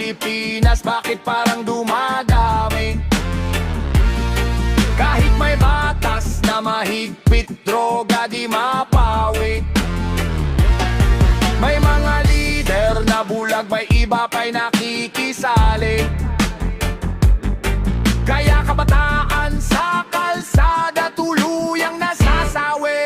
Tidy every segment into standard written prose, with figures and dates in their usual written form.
Pilipinas, bakit parang dumadami? Kahit may batas na mahigpit, droga di mapawi. May mga leader na bulag, may iba pa'y nakikisali. Kaya kabataan sa kalsada tuluyang nasasawi.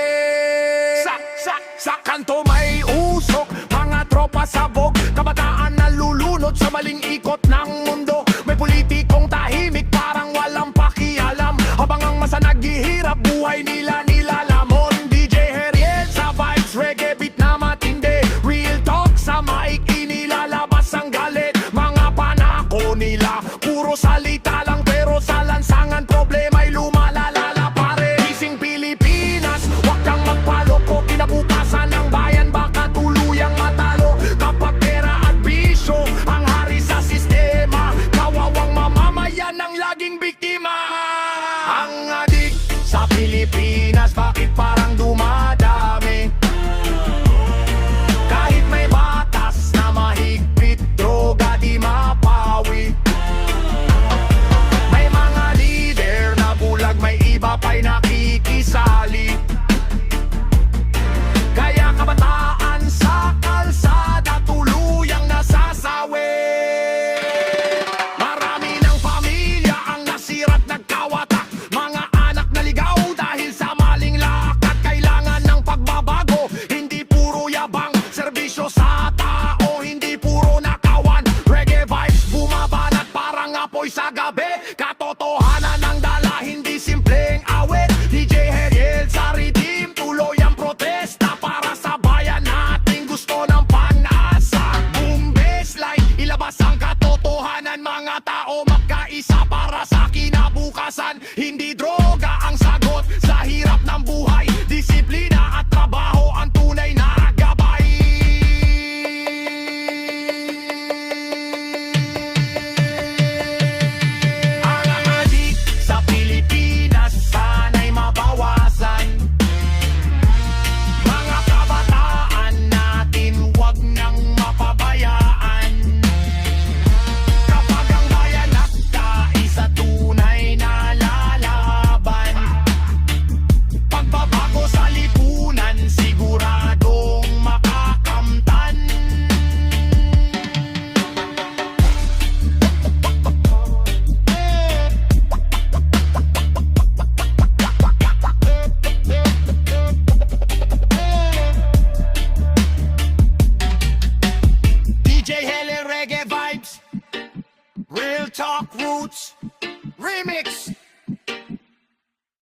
Sa kanto may usok, mga tropa sabog, kabataan nalulunod sa maling ikot ng mundo. May politikong tahimik, parang walang pakialam, habang ang masa naghihirap, buhay nila nilalamon. DJ Heriel sa vibes, reggae beat na matindi, real talk sa mic, inilalabas ang galit. Mga panako nila, puro salita lang, pero sa lansangan problema'y lumalalala pa rin. Gising Pilipinas, wag kang magpaloko, kinabukasan ng bayan baka tuluyang matalo. Kapag pera at bisyo ang hari sa sistema, kawawang mamamayan ang laging biktima. Ang adik sa Pilipinas, bakit parang dumadami? Kahit may batas na mahigpit, droga di mapawi. May mga leader na bulag, may iba pa'y nakikisali. Kaya kabataan sa kalsada tuluyang nasasawi. Marami ng pamilya ang nasirat, nagkawatak, mga anak naligaw dahil sa maling lakad. Kailangan ng pagbabago, hindi puro yabang, serbisyo sa tao, hindi puro nakawan. Reggae vibes bumabanat parang apoy sa gabi, katotohanan ng dala, hindi simpleng awit. DJ Heriel sa redeem, tuloy ang protesta para sa bayan nating gusto ng pag-asa. Boom baseline, ilabas ang katotohanan, mga tao magkaisa para sa kinabukasan. Hindi droga ang sagot sa hirap ng buhay, disiplina at trabaho ang tunay na gabay. Ang adik sa Pilipinas, sana'y mabawasan. Mga kabataan natin, wag nang mapabayaan. Kapag ang bayan nagkaisa, tunay na lalaban. Pagbabago sa lipunan, siguradong makakamtan. DJ Helen Reggae Vibes, Real Talk Roots Remix.